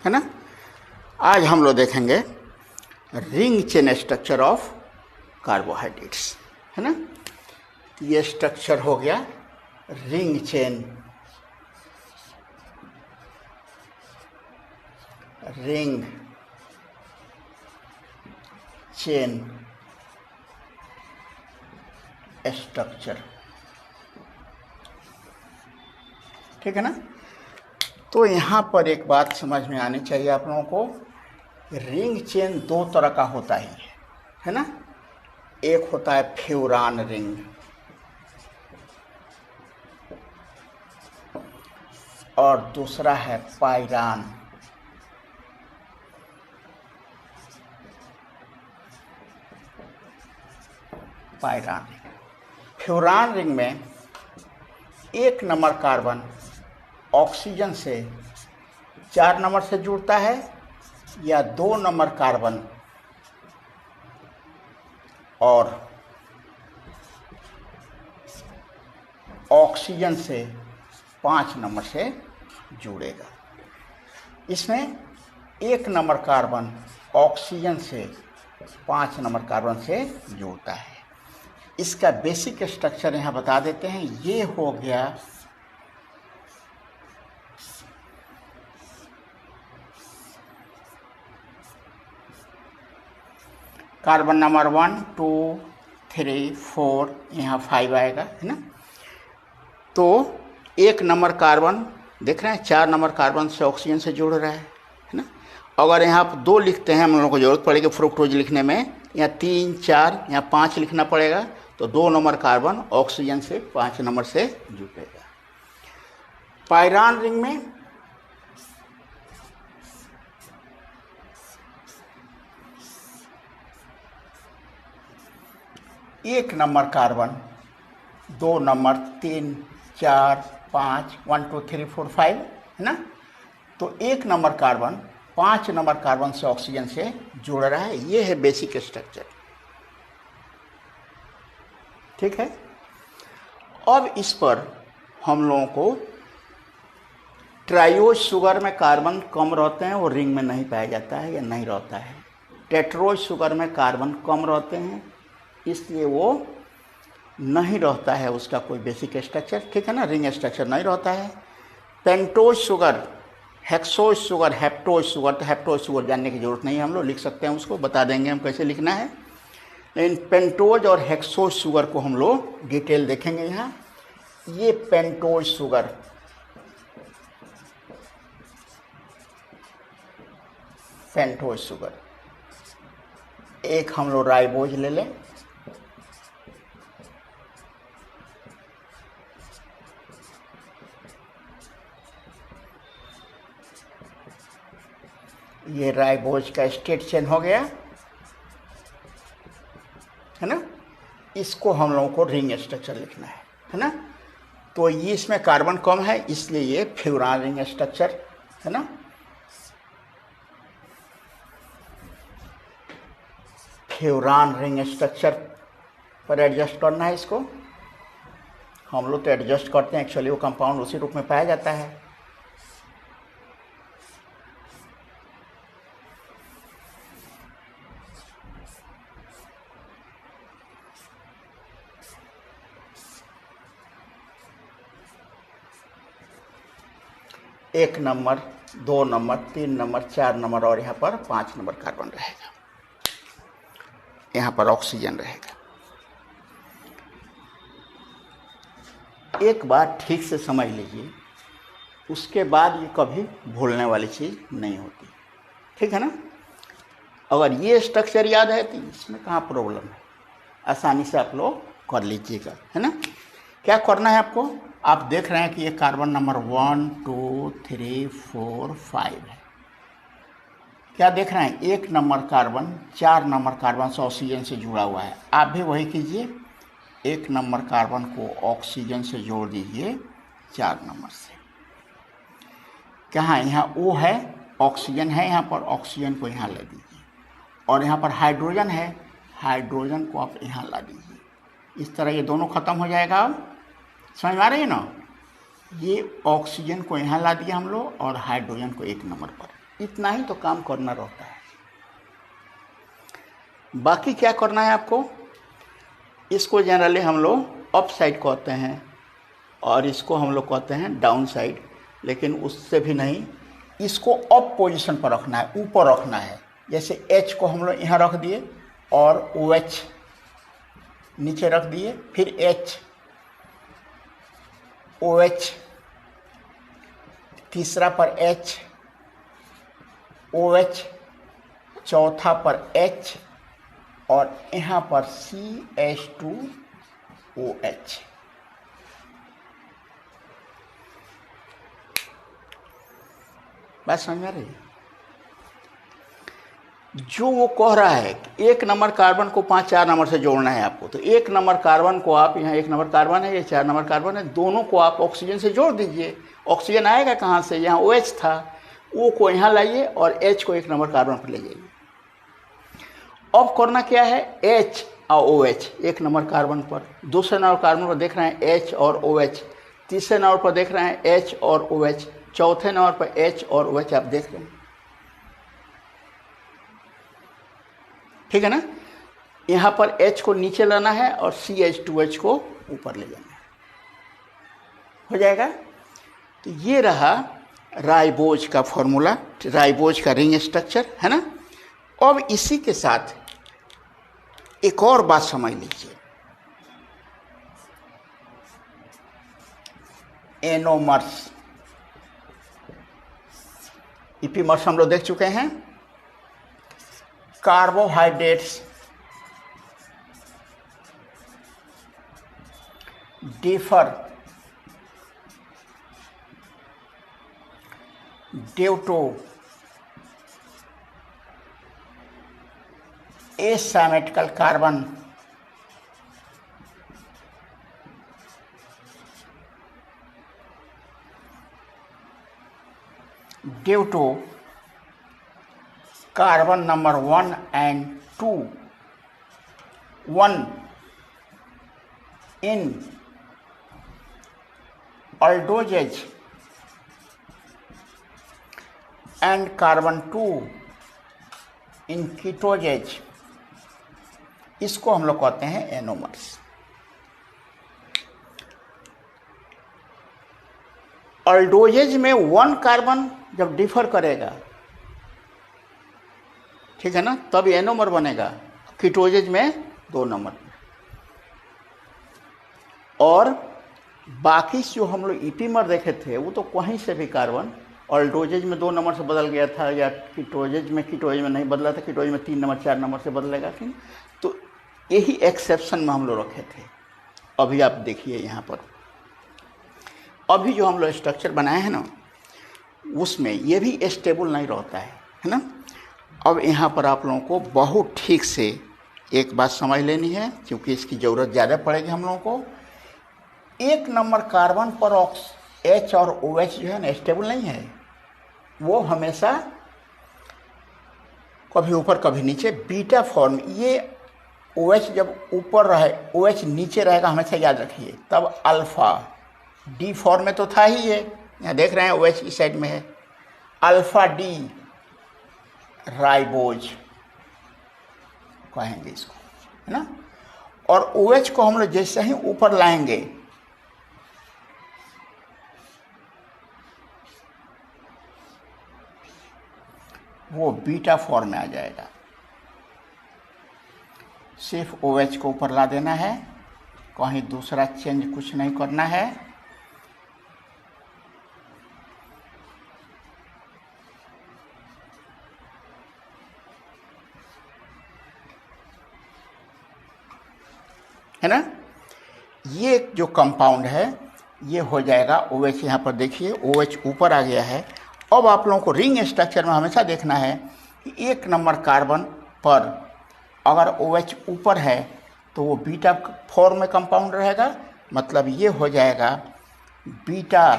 है ना। आज हम लोग देखेंगे ring chain structure of carbohydrates, है ना। ये स्ट्रक्चर हो गया ring chain, ring chain structure, ठीक है ना। तो यहाँ पर एक बात समझ में आनी चाहिए आप लोगों को, रिंग चेन दो तरह का होता है ना। एक होता है फ्यूरान रिंग और दूसरा है पाइरान। पाइरान फ्यूरान रिंग में एक नंबर कार्बन ऑक्सीजन से 4 नंबर से जुड़ता है या 2 नंबर कार्बन और ऑक्सीजन से 5 नंबर से जुड़ेगा। इसमें 1 नंबर कार्बन ऑक्सीजन से 5 नंबर कार्बन से जुड़ता है। इसका बेसिक स्ट्रक्चर यहाँ बता देते हैं। ये हो गया कार्बन नंबर 1 2 3 4, यहाँ 5 आएगा, है ना। तो 1 नंबर कार्बन देख रहे हैं 4 नंबर कार्बन से ऑक्सीजन से जुड़ रहा है ना। अगर यहाँ पर 2 लिखते हैं, हम लोगों को जरूरत पड़ेगी फ्रुक्टोज लिखने में, यहाँ 3 4 यहाँ 5 लिखना पड़ेगा, तो 2 नंबर कार्बन ऑक्सीजन से 5 नंबर से जुड़ेगा। पाइरान रिंग में एक नंबर कार्बन 2 नंबर 3 4 5 1 2 3 4 5, है ना। तो 1 नंबर कार्बन 5 नंबर कार्बन से ऑक्सीजन से जुड़ रहा है। ये है बेसिक स्ट्रक्चर, ठीक है। अब इस पर हम लोगों को ट्राइओज शुगर में कार्बन कम रहते हैं, वो रिंग में नहीं पाया जाता है या नहीं रहता है। टेट्रोज शुगर में कार्बन कम रहते हैं, इसलिए वो नहीं रहता है उसका कोई बेसिक स्ट्रक्चर, ठीक है ना, रिंग स्ट्रक्चर नहीं रहता है। Pentose sugar, hexose sugar, heptose sugar, तो हेप्टोज शुगर जानने की जरूरत नहीं है, हम लोग लिख सकते हैं, उसको बता देंगे हम कैसे लिखना है। लेकिन पेंटोज और हेक्सोज शुगर को हम लोग डिटेल देखेंगे यहाँ। ये पेंटोज शुगर, पेंटोज शुगर, एक हम लोग राइबोज ले लें, ये राइबोज का स्टेट चेन हो गया, है ना। इसको हम लोगों को रिंग स्ट्रक्चर लिखना है ना। तो ये इसमें कार्बन कम है, इसलिए ये फ्यूरान रिंग स्ट्रक्चर, है ना। फ्यूरान रिंग स्ट्रक्चर पर एडजस्ट करना है इसको। हम लोग तो एडजस्ट करते हैं, एक्चुअली वो कंपाउंड उसी रूप में पाया जाता है। एक नंबर 2 नंबर 3 नंबर 4 नंबर और यहाँ पर 5 नंबर कार्बन रहेगा, यहाँ पर ऑक्सीजन रहेगा। एक बात ठीक से समझ लीजिए, उसके बाद ये कभी भूलने वाली चीज़ नहीं होती, ठीक है ना। अगर ये स्ट्रक्चर याद है तो इसमें कहाँ प्रॉब्लम है, आसानी से आप लोग कर लीजिएगा, है ना। क्या करना है आपको, आप देख रहे हैं कि ये कार्बन नंबर 1 2 3 4 5 है। क्या देख रहे हैं, 1 नंबर कार्बन 4 नंबर कार्बन से ऑक्सीजन से जुड़ा हुआ है। आप भी वही कीजिए, 1 नंबर कार्बन को ऑक्सीजन से जोड़ दीजिए 4 नंबर से। कहाँ, यहाँ O है, ऑक्सीजन है, यहाँ पर ऑक्सीजन को यहाँ ले दीजिए, और यहाँ पर हाइड्रोजन है, हाइड्रोजन को आप यहाँ ला दीजिए। इस तरह ये दोनों खत्म हो जाएगा। अब समझ में आ रही है ना। ये ऑक्सीजन को यहाँ ला दिया हम लोग और हाइड्रोजन को 1 नंबर पर, इतना ही तो काम करना रहता है। बाकी क्या करना है आपको, इसको जनरली हम लोग अप साइड कहते हैं और इसको हम लोग कहते हैं डाउन साइड, लेकिन उससे भी नहीं, इसको अप पोजीशन पर रखना है, ऊपर रखना है। जैसे एच को हम लोग यहाँ रख दिए और ओ एच नीचे रख दिए, फिर एच ओ एच, तीसरा पर एच ओ एच, चौथा पर एच और यहाँ पर CH2OH। बात समझ में आ रही है? जो वो कह रहा है कि 1 नंबर कार्बन को 4 नंबर से जोड़ना है आपको, तो 1 नंबर कार्बन को आप, यहाँ 1 नंबर कार्बन है, ये 4 नंबर कार्बन है, दोनों को आप ऑक्सीजन से जोड़ दीजिए। ऑक्सीजन आएगा कहाँ से, यहाँ OH था, O को यहाँ लाइए और H को 1 नंबर कार्बन पर ले जाइए। अब करना क्या है, H और OH 1 नंबर कार्बन पर, दूसरे नंबर कार्बन पर देख रहे हैं H और OH, तीसरे नंबर पर देख रहे हैं H और OH, चौथे नंबर पर H और OH आप देख रहे हैं, ठीक है ना। यहाँ पर H को नीचे लाना है और CH2H को ऊपर ले जाना है, हो जाएगा। तो ये रहा राइबोज का फॉर्मूला, राइबोज का रिंग स्ट्रक्चर, है ना। अब इसी के साथ एक और बात समझ लीजिए, एनोमर्स। इपीमर्स हम लोग देख चुके हैं। Carbohydrates differ due to asymmetrical carbon due to carbon number 1 and 2, 1 in aldoses and carbon 2 in ketoses, इसको हम लोग कहते हैं एनोमर्स। अल्डोजेज में 1 कार्बन जब डिफर करेगा, ठीक है ना, तब एनोमर बनेगा। कीटोजेज में 2 नंबर, और बाकी जो हम लोग इपीमर देखे थे वो तो कहीं से भी कार्बन अल्डोजेज में 2 नंबर से बदल गया था, या कीटोजेज में नहीं बदला था, कीटोजेज में 3 नंबर 4 नंबर से बदलेगा। फिर तो यही एक्सेप्शन में हम लोग रखे थे। अभी आप देखिए यहाँ पर, अभी जो हम लोग स्ट्रक्चर बनाए हैं ना, उसमें ये भी स्टेबल नहीं रहता है ना। अब यहाँ पर आप लोगों को बहुत ठीक से एक बात समझ लेनी है, क्योंकि इसकी ज़रूरत ज़्यादा पड़ेगी हम लोगों को। 1 नंबर कार्बन पर H और OH जो है ना स्टेबल नहीं है, वो हमेशा कभी ऊपर कभी नीचे बीटा फॉर्म। ये OH जब ऊपर रहे, OH नीचे रहेगा, हमेशा याद रखिए, तब अल्फा D फॉर्म में तो था ही ये, यहाँ देख रहे हैं OH इस साइड में है, अल्फा D राइबोज कहेंगे इसको, है ना। और OH को हम लोग जैसे ही ऊपर लाएंगे, वो बीटा फॉर्म में आ जाएगा। सिर्फ OH को ऊपर ला देना है, कहीं दूसरा चेंज कुछ नहीं करना है। है ना। ये जो कंपाउंड है ये हो जाएगा OH। यहाँ पर देखिए OH ऊपर आ गया है। अब आप लोगों को रिंग स्ट्रक्चर में हमेशा देखना है कि 1 नंबर कार्बन पर अगर OH ऊपर है तो वो बीटा फॉर्म में कंपाउंड रहेगा, मतलब ये हो जाएगा बीटा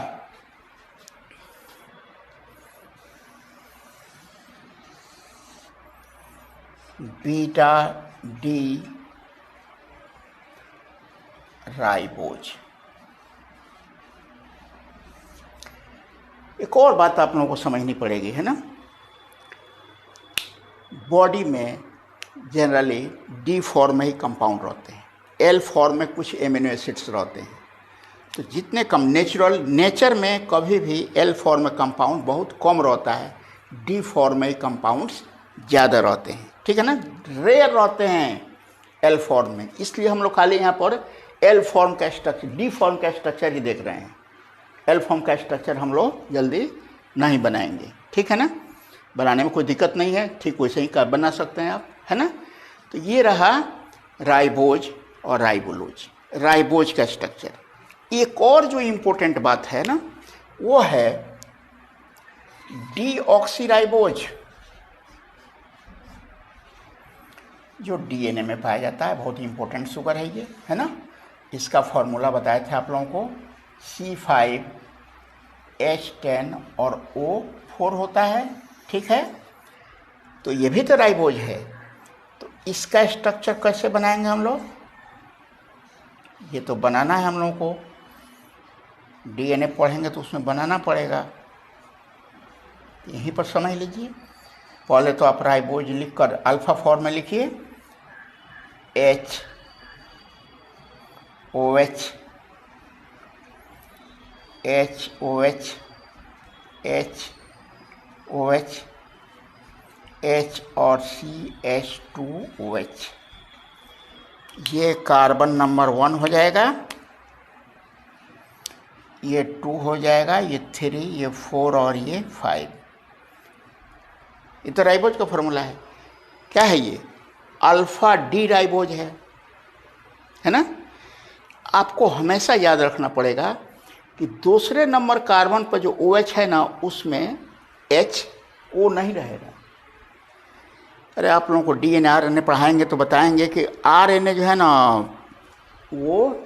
बीटा डी राइबोज। एक और बात आप लोगों को समझनी पड़ेगी, है ना। बॉडी में जनरली डी फॉर्म में ही कंपाउंड रहते हैं, एल फॉर्म में कुछ एमिनो एसिड्स रहते हैं। तो जितने कम नेचर में कभी भी एल फॉर्म में कंपाउंड बहुत कम रहता है, डी फॉर्म में कंपाउंड्स ज़्यादा रहते हैं, ठीक है ना। रेयर रहते हैं एल फॉर्म में, इसलिए हम लोग खाली यहाँ पर एल फॉर्म का स्ट्रक्चर, डी फॉर्म का स्ट्रक्चर ही देख रहे हैं। एल फॉर्म का स्ट्रक्चर हम लोग जल्दी नहीं बनाएंगे, ठीक है ना। बनाने में कोई दिक्कत नहीं है, ठीक वैसे ही बना सकते हैं आप, है ना। तो ये रहा राइबोज और राइबोलोज, राइबोज का स्ट्रक्चर। एक और जो इम्पोर्टेंट बात है ना, वो है डीऑक्सीराइबोज, जो डीएनए में पाया जाता है। बहुत इंपॉर्टेंट शुगर है ये, है ना। इसका फॉर्मूला बताए थे आप लोगों को, C5H10 और O4 होता है, ठीक है। तो ये भी तो राइबोज है। तो इसका स्ट्रक्चर कैसे बनाएंगे हम लोग, ये तो बनाना है हम लोगों को। डीएनए पढ़ेंगे तो उसमें बनाना पड़ेगा, यहीं पर समझ लीजिए। पहले तो आप राइबोज लिखकर अल्फा फॉर्म में लिखिए, HOH HOH HOH H और CH2OH। ये कार्बन नंबर 1 हो जाएगा, ये 2 हो जाएगा, ये 3, ये 4 और ये 5। ये तो राइबोज का फॉर्मूला है। क्या है ये, अल्फा डी राइबोज है ना। आपको हमेशा याद रखना पड़ेगा कि दूसरे नंबर कार्बन पर जो OH है ना, उसमें HO नहीं रहेगा। अरे आप लोगों को DNA RNA पढ़ाएंगे तो बताएंगे कि RNA जो है ना, वो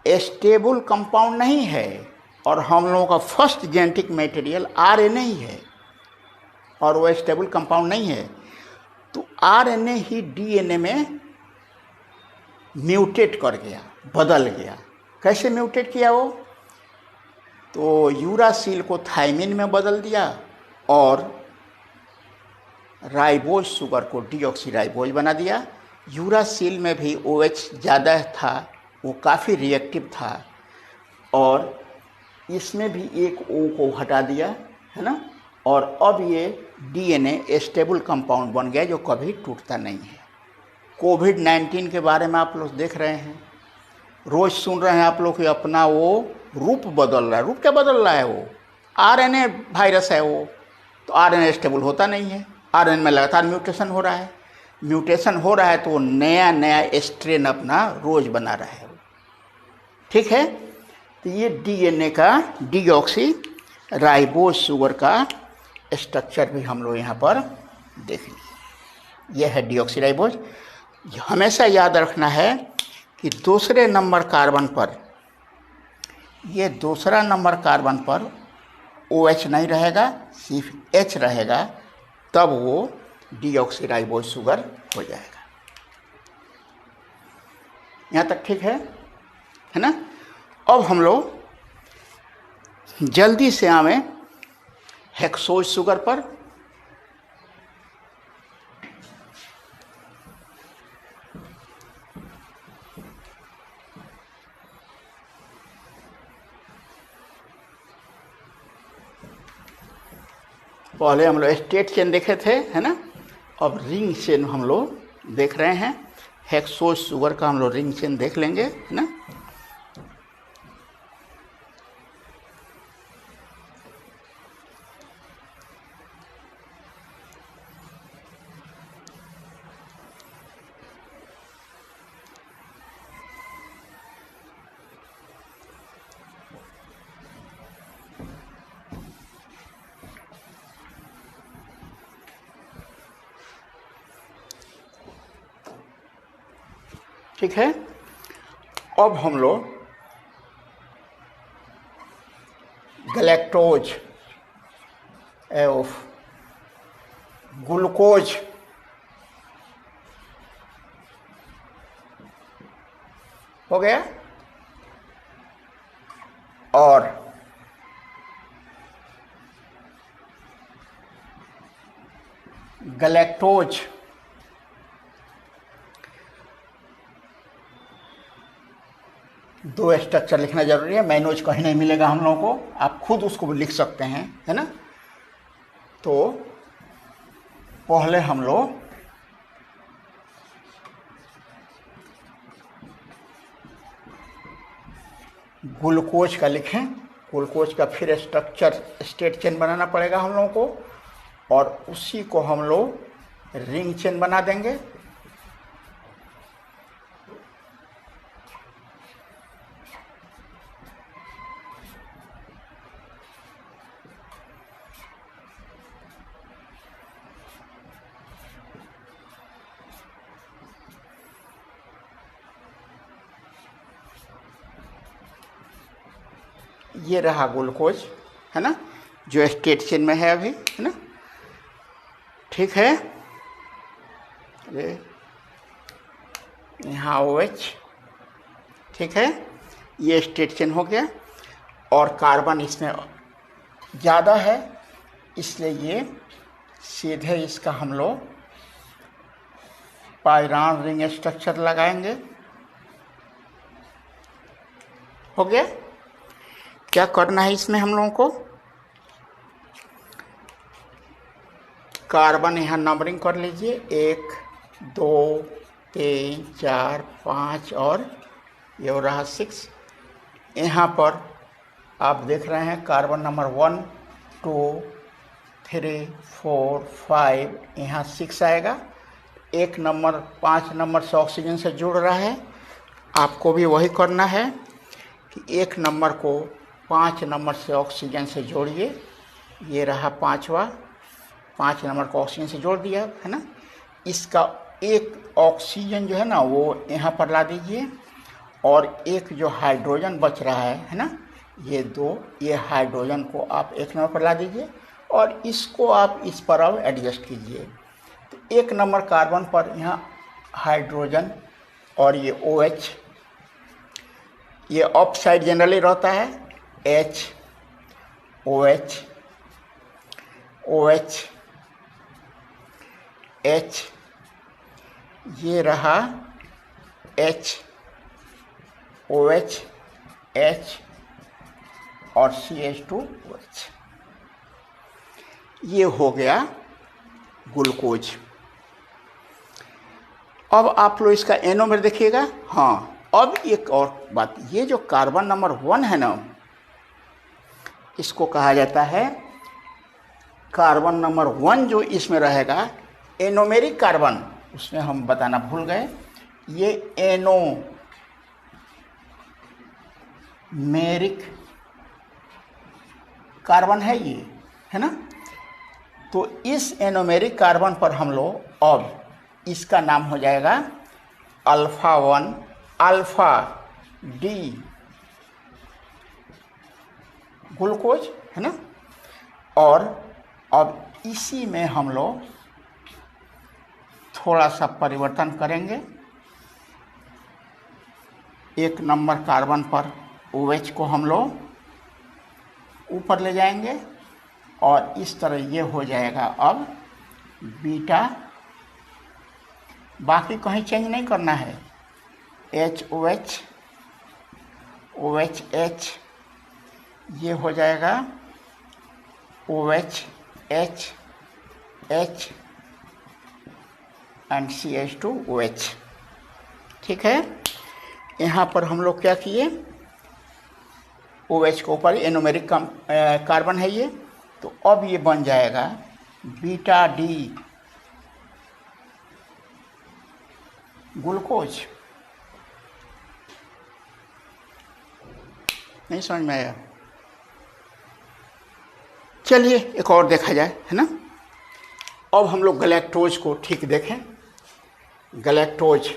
स्टेबल कंपाउंड नहीं है, और हम लोगों का फर्स्ट जेनेटिक मटेरियल RNA ही है, और वो स्टेबल कंपाउंड नहीं है। तो RNA ही DNA में म्यूटेट कर गया, बदल गया। कैसे म्यूटेट किया वो, तो यूरासिल को थायमिन में बदल दिया, और राइबोज शुगर को डीऑक्सीराइबोज बना दिया। यूरासिल में भी OH ज़्यादा था, वो काफ़ी रिएक्टिव था, और इसमें भी एक O को हटा दिया, है ना। और अब ये DNA स्टेबल कंपाउंड बन गया, जो कभी टूटता नहीं है। कोविड-19 के बारे में आप लोग देख रहे हैं, रोज़ सुन रहे हैं आप लोग कि अपना वो रूप बदल रहा है। रूप क्या बदल रहा है, वो RNA वायरस है वो। तो RNA स्टेबल होता नहीं है, RNA में लगातार म्यूटेशन हो रहा है। म्यूटेशन हो रहा है तो वो नया नया स्ट्रेन अपना रोज़ बना रहा है, ठीक है। तो ये DNA का डीऑक्सी राइबोज शुगर का स्ट्रक्चर भी हम लोग यहाँ पर देखेंगे। यह है डीऑक्सीराइबोज। हमेशा याद रखना है कि दूसरे नंबर कार्बन पर, ये दूसरा नंबर कार्बन पर OH नहीं रहेगा, सिर्फ H रहेगा, तब वो डीऑक्सीराइबोज शुगर हो जाएगा। यहाँ तक ठीक है ना। अब हम लोग जल्दी से आवे हेक्सोज शुगर पर। पहले हम लोग स्टेट चेन देखे थे, है ना। अब रिंग चेन हम लोग देख रहे हैं। हेक्सोज शुगर का हम लोग रिंग चेन देख लेंगे, है ना। ठीक है। अब हम लोग गैलेक्टोज ऑफ ग्लूकोज हो गया, और गैलेक्टोज दो स्ट्रक्चर लिखना जरूरी है, मैनोज कहीं नहीं मिलेगा हम लोगों को, आप खुद उसको लिख सकते हैं, है ना। तो पहले हम लोग ग्लूकोज का लिखें, ग्लूकोज का फिर स्ट्रक्चर स्टेट चेन बनाना पड़ेगा हम लोगों को, और उसी को हम लोग रिंग चेन बना देंगे। ये रहा ग्लूकोज, है ना, जो स्टेट चेन में है अभी, है ना, ठीक है। ये यहाँ OH, ठीक है, ये स्टेट चेन हो गया, और कार्बन इसमें ज़्यादा है इसलिए ये सीधे इसका हम लोग पायरान रिंग स्ट्रक्चर लगाएंगे। हो गया। क्या करना है इसमें हम लोगों को, कार्बन यहाँ नंबरिंग कर लीजिए, 1 2 3 4 5 और ये रहा 6। यहाँ पर आप देख रहे हैं कार्बन नंबर 1 2 3 4 5, यहाँ 6 आएगा। एक नंबर 5 नंबर से ऑक्सीजन से जुड़ रहा है, आपको भी वही करना है कि एक नंबर को 5 नंबर से ऑक्सीजन से जोड़िए। ये रहा 5वां, 5 नंबर को ऑक्सीजन से जोड़ दिया, है ना। इसका एक ऑक्सीजन जो है ना वो यहाँ पर ला दीजिए, और एक जो हाइड्रोजन बच रहा है ना, ये 2, ये हाइड्रोजन को आप एक नंबर पर ला दीजिए, और इसको आप इस पर अब एडजस्ट कीजिए। तो एक नंबर कार्बन पर यहाँ हाइड्रोजन और ये OH, ये ऑफ साइड जनरली रहता है, H OH OH H, ये रहा H OH H और CH2OH। ये हो गया ग्लूकोज। अब आप लोग इसका एनोमर देखिएगा। हाँ, अब एक और बात, ये जो कार्बन नंबर 1 है ना, इसको कहा जाता है कार्बन नंबर 1 जो इसमें रहेगा एनोमेरिक कार्बन, उसमें हम बताना भूल गए, ये एनोमेरिक कार्बन है ये, है ना। तो इस एनोमेरिक कार्बन पर हम लोग अब इसका नाम हो जाएगा अल्फा 1 अल्फा D ग्लूकोज, है ना। और अब इसी में हम लोग थोड़ा सा परिवर्तन करेंगे, एक नंबर कार्बन पर OH को हम लोग ऊपर ले जाएंगे, और इस तरह ये हो जाएगा अब बीटा, बाकी कहीं चेंज नहीं करना है। HOH OHH, ये हो जाएगा OH H H and CH2OH, ठीक है। यहाँ पर हम लोग क्या किए, OH के ऊपर एनोमेरिक कार्बन है ये, तो अब ये बन जाएगा बीटा D ग्लूकोज। नहीं समझ में आया? चलिए एक और देखा जाए, है ना। अब हम लोग गैलेक्टोज को ठीक देखें। गैलेक्टोज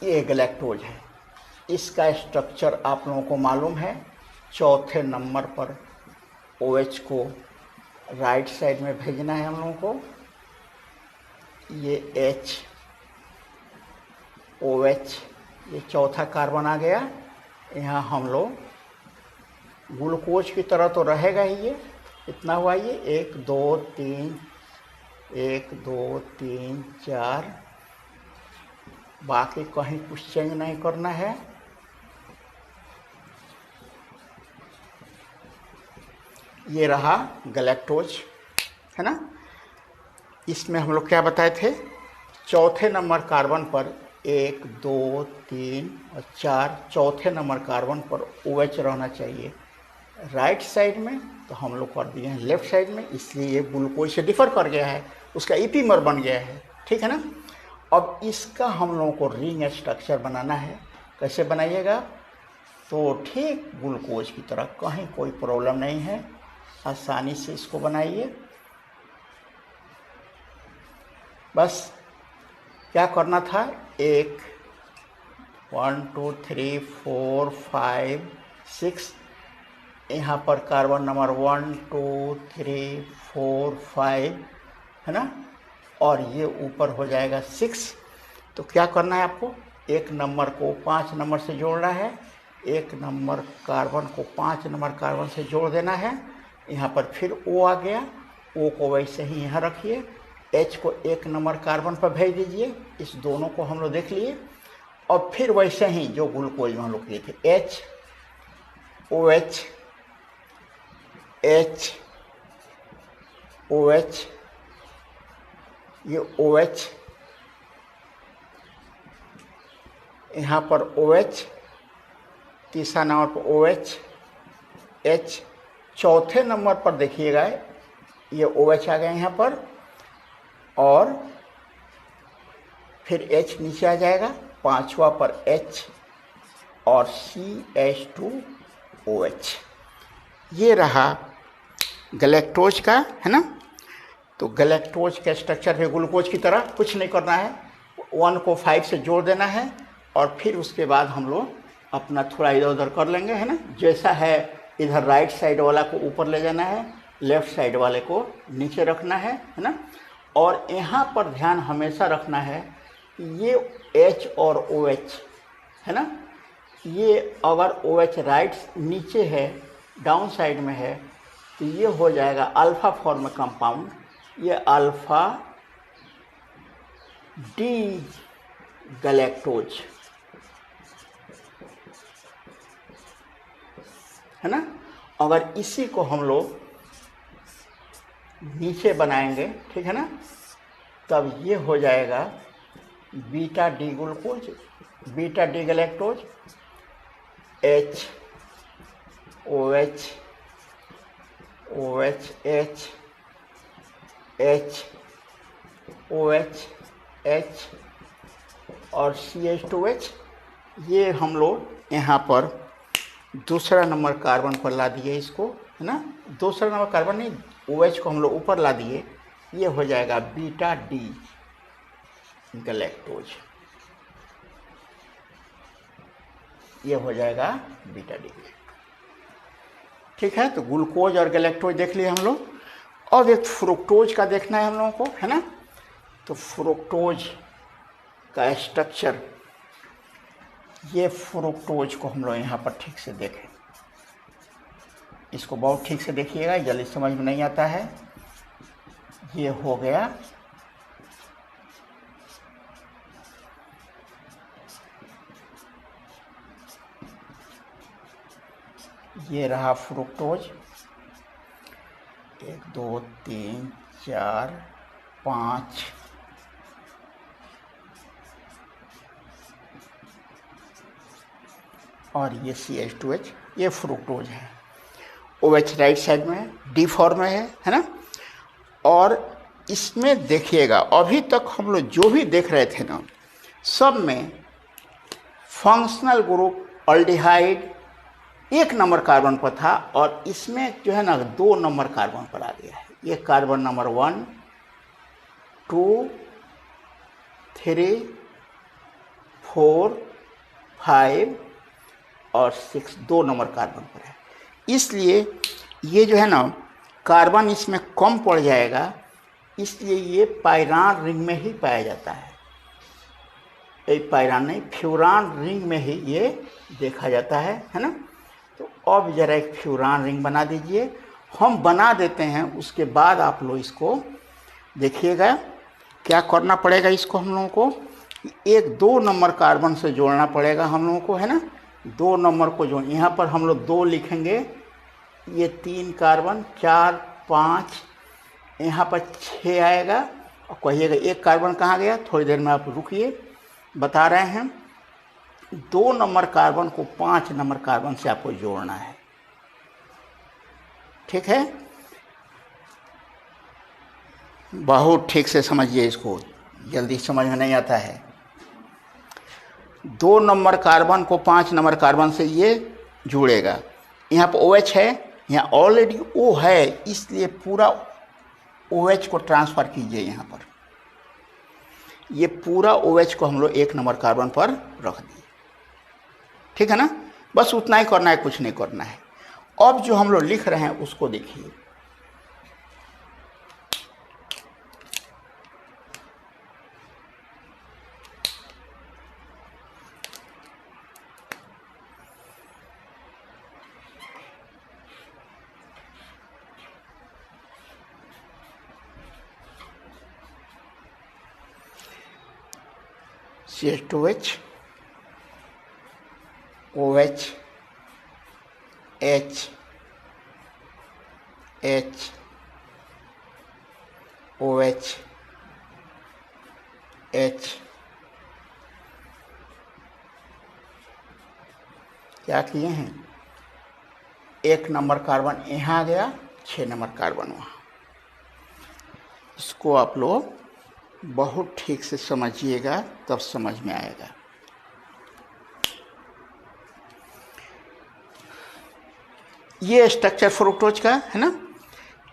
ये गैलेक्टोज है, इसका स्ट्रक्चर आप लोगों को मालूम है। चौथे नंबर पर OH को राइट साइड में भेजना है हम लोगों को, ये H OH ये चौथा कार्बन आ गया। यहाँ हम लोग ग्लूकोज की तरह तो रहेगा ही ये। इतना हुआ ये 1 2 3, 1 2 3 4, बाकी कहीं कुछ चेंज नहीं करना है। ये रहा गैलेक्टोज, है ना। इसमें हम लोग क्या बताए थे, चौथे नंबर कार्बन पर 1 2 3 और 4, चौथे नंबर कार्बन पर OH रहना चाहिए राइट साइड में, तो हम लोग कर दिए हैं लेफ्ट साइड में, इसलिए ये ग्लूकोज से डिफर कर गया है, उसका ईपीमर बन गया है, ठीक है ना। अब इसका हम लोगों को रिंग स्ट्रक्चर बनाना है। कैसे बनाइएगा, तो ठीक ग्लूकोज की तरह, कहीं कोई प्रॉब्लम नहीं है, आसानी से इसको बनाइए। बस क्या करना था, 1 2 3 4 5 6, यहाँ पर कार्बन नंबर 1 2 3 4 5, है ना, और ये ऊपर हो जाएगा 6। तो क्या करना है आपको, एक नंबर को 5 नंबर से जोड़ना है, एक नंबर कार्बन को 5 नंबर कार्बन से जोड़ देना है। यहाँ पर फिर O आ गया, O को वैसे ही यहाँ रखिए, H को 1 नंबर कार्बन पर भेज दीजिए। इस दोनों को हम लोग देख लिए। और फिर वैसे ही जो ग्लूकोज में हम लोग किए थे, H OH H OH, ये OH, यहाँ पर OH, तीसरा नंबर पर OH H, चौथे नंबर पर देखिएगा ये OH आ गया यहाँ पर, और फिर H नीचे आ जाएगा, पांचवा पर H और CH2OH। ये रहा गैलेक्टोज का, है ना। तो गैलेक्टोज का स्ट्रक्चर है ग्लूकोज की तरह, कुछ नहीं करना है, 1 को 5 से जोड़ देना है, और फिर उसके बाद हम लोग अपना थोड़ा इधर उधर कर लेंगे, है ना। जैसा है इधर राइट साइड वाला को ऊपर ले जाना है, लेफ्ट साइड वाले को नीचे रखना है ना। और यहाँ पर ध्यान हमेशा रखना है कि ये H और OH, है ना, ये अगर OH राइट नीचे है, डाउन साइड में है, तो ये हो जाएगा अल्फा फॉर्म कंपाउंड, ये अल्फा डी गैलेक्टोज, है ना। अगर इसी को हम लोग नीचे बनाएंगे, ठीक है ना, तब ये हो जाएगा beta D glucose, beta D galactose, H OH OH H H OH H और CH2H। ये हम लोग यहाँ पर दूसरा नंबर कार्बन पर ला दिए इसको, है ना। दूसरा नंबर कार्बन नहीं, OH को हम लोग ऊपर ला दिए, ये हो जाएगा बीटा डी गैलेक्टोज, ये हो जाएगा बीटा डी गैलेक्टोज, ठीक है। तो ग्लूकोज और गैलेक्टोज देख लिए हम लोग। अब एक फ्रुक्टोज का देखना है हम लोगों को, है ना। तो फ्रुक्टोज का स्ट्रक्चर, ये फ्रुक्टोज को हम लोग यहाँ पर ठीक से देखें, इसको बहुत ठीक से देखिएगा, जल्दी समझ में नहीं आता है। ये हो गया ये रहा फ्रुक्टोज, 1 2 3 4 5, और ये CH2H, ये फ्रुक्टोज है। OH राइट साइड में है, डी फॉर्म में है ना। और इसमें देखिएगा अभी तक हम लोग जो भी देख रहे थे ना, सब में functional group aldehyde 1 number carbon पर था, और इसमें जो है ना 2 नंबर कार्बन पर आ गया है। ये कार्बन नंबर 1 2 3 4 5 और 6, 2 नंबर कार्बन पर है। इसलिए ये जो है ना कार्बन इसमें कम पड़ जाएगा, इसलिए ये पाइरान रिंग में ही पाया जाता है। पायरान नहीं, फ्यूरान रिंग में ही ये देखा जाता है ना। तो अब जरा एक फ्यूरान रिंग बना दीजिए, हम बना देते हैं, उसके बाद आप लोग इसको देखिएगा क्या करना पड़ेगा। इसको हम लोगों को एक 2 नंबर कार्बन से जोड़ना पड़ेगा हम लोगों को, है ना। 2 नंबर को जोड़, यहाँ पर हम लोग 2 लिखेंगे, ये 3 कार्बन, 4 5, यहाँ पर 6 आएगा। और कहिएगा 1 कार्बन कहाँ गया, थोड़ी देर में आप रुकिए, बता रहे हैं। 2 नंबर कार्बन को 5 नंबर कार्बन से आपको जोड़ना है, ठीक है। बहुत ठीक से समझिए, इसको जल्दी समझ में नहीं आता है। 2 नंबर कार्बन को 5 नंबर कार्बन से ये जुड़ेगा। यहाँ पर OH है, यहाँ ऑलरेडी O है, इसलिए पूरा OH को ट्रांसफ़र कीजिए यहाँ पर। ये पूरा OH को हम लोग 1 नंबर कार्बन पर रख दिए, ठीक है ना। बस उतना ही करना है, कुछ नहीं करना है। अब जो हम लोग लिख रहे हैं उसको देखिए, CH2H OH H H OH H। क्या किए हैं, 1 नंबर कार्बन यहाँ आ गया, 6 नंबर कार्बन वहाँ। इसको आप लोग बहुत ठीक से समझिएगा, तब समझ में आएगा। ये स्ट्रक्चर फ्रुक्टोज का है ना।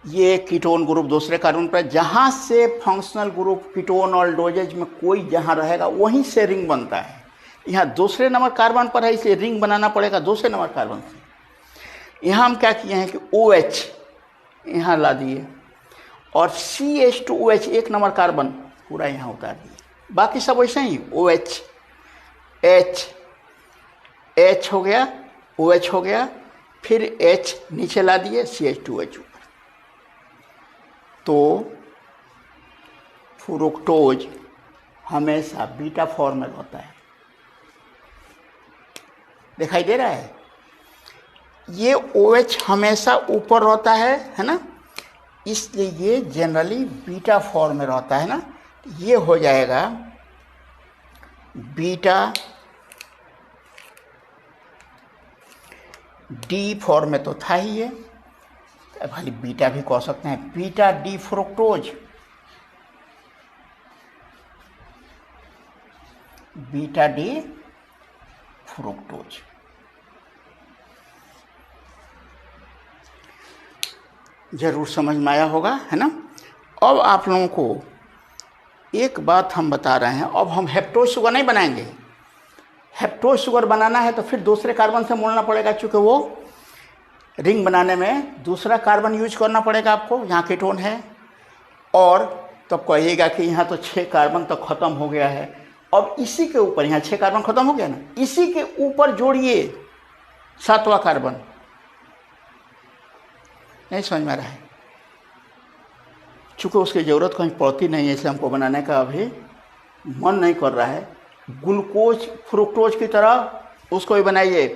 ये कीटोन ग्रुप दूसरे कार्बन पर, जहाँ से फंक्शनल ग्रुप कीटोन और डोजेज में कोई जहाँ रहेगा वहीं से रिंग बनता है। यहाँ दूसरे नंबर कार्बन पर है, इसलिए रिंग बनाना पड़ेगा दूसरे नंबर कार्बन से। यहाँ हम क्या किए हैं कि OH यहाँ ला दिए और CH2OH 1 नंबर कार्बन पूरा यहाँ उतार दिए। बाकी सब वैसे ही, OH H H हो गया, OH हो गया, फिर H नीचे ला दिए, CH2H ऊपर। तो फ्रुक्टोज हमेशा बीटा फॉर्म में होता है, दिखाई दे रहा है। ये OH हमेशा ऊपर होता है ना, इसलिए ये जनरली बीटा फॉर्म में रहता है ना। ये हो जाएगा बीटा डी फॉर्म में, तो था ही ये, खाली बीटा भी कह सकते हैं, beta D fructose, beta D fructose. जरूर समझ में आया होगा, है ना। अब आप लोगों को एक बात हम बता रहे हैं, अब हम हेप्टोज शुगर नहीं बनाएंगे। हेप्टोज शुगर बनाना है तो फिर दूसरे कार्बन से मोड़ना पड़ेगा, चूँकि वो रिंग बनाने में दूसरा कार्बन यूज करना पड़ेगा आपको, यहाँ कीटोन है। और तो कहिएगा कि यहाँ तो 6 कार्बन तो ख़त्म हो गया है। अब इसी के ऊपर, यहाँ 6 कार्बन ख़त्म हो गया ना, इसी के ऊपर जोड़िए 7वां कार्बन। नहीं समझ में आ रहा है, चूँकि उसकी ज़रूरत कहीं पड़ती नहीं है, इसलिए हमको बनाने का अभी मन नहीं कर रहा है। ग्लूकोज फ्रुक्टोज की तरह उसको भी बनाइए,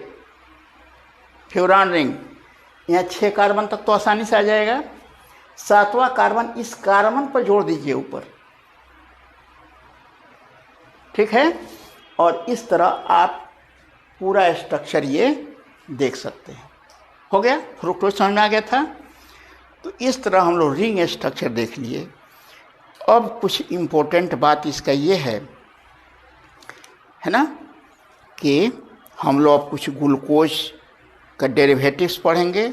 फ्यूरान रिंग। यहाँ 6 कार्बन तक तो आसानी से आ जाएगा, 7वां कार्बन इस कार्बन पर जोड़ दीजिए ऊपर, ठीक है। और इस तरह आप पूरा स्ट्रक्चर ये देख सकते हैं। हो गया, फ्रुक्टोज समझ में आ गया था। तो इस तरह हम लोग रिंग स्ट्रक्चर देख लिए। अब कुछ इम्पोर्टेंट बात इसका ये है ना, कि हम लोग अब कुछ ग्लूकोज का डेरिवेटिव्स पढ़ेंगे,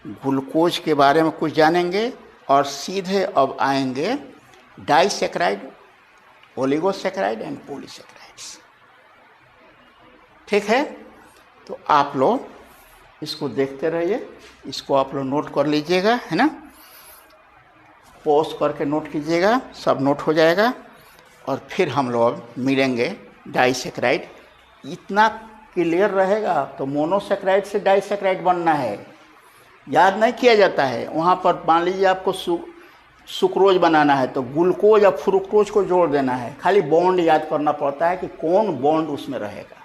ग्लूकोज के बारे में कुछ जानेंगे, और सीधे अब आएंगे डाइसैकेराइड, ओलिगोसैकेराइड एंड पॉलीसैकेराइड्स, ठीक है। तो आप लोग इसको देखते रहिए, इसको आप लोग नोट कर लीजिएगा, है ना। पॉज करके नोट कीजिएगा, सब नोट हो जाएगा। और फिर हम लोग मिलेंगे डाइसैकेराइड। इतना क्लियर रहेगा तो मोनोसैकेराइड से डाइसैकेराइड बनना है, याद नहीं किया जाता है। वहाँ पर मान लीजिए आपको सुक्रोज बनाना है तो ग्लूकोज और फ्रुक्टोज को जोड़ देना है, खाली बॉन्ड याद करना पड़ता है कि कौन बॉन्ड उसमें रहेगा,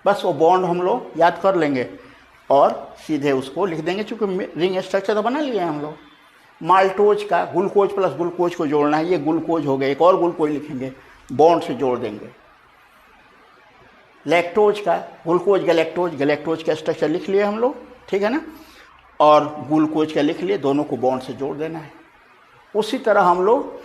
बस वो बॉन्ड हम लोग याद कर लेंगे और सीधे उसको लिख देंगे। चूँकि रिंग स्ट्रक्चर तो बना लिए हैं हम लोग। माल्टोज का ग्लूकोज प्लस ग्लूकोज को जोड़ना है, ये ग्लूकोज हो गया, एक और ग्लूकोज लिखेंगे, बॉन्ड से जोड़ देंगे। लैक्टोज का ग्लूकोज गैलेक्टोज, गैलेक्टोज का स्ट्रक्चर लिख लिए हम लोग, ठीक है ना, और ग्लूकोज का लिख लिए, दोनों को बॉन्ड से जोड़ देना है। उसी तरह हम लोग,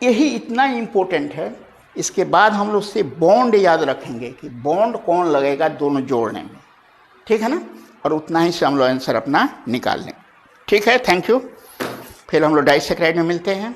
यही इतना इम्पोर्टेंट है। इसके बाद हम लोग से बॉन्ड याद रखेंगे कि बॉन्ड कौन लगेगा दोनों जोड़ने में, ठीक है ना, और उतना ही से हम लोग आंसर अपना निकाल लें। ठीक है, थैंक यू। फिर हम लोग डाइसैकेराइड में मिलते हैं।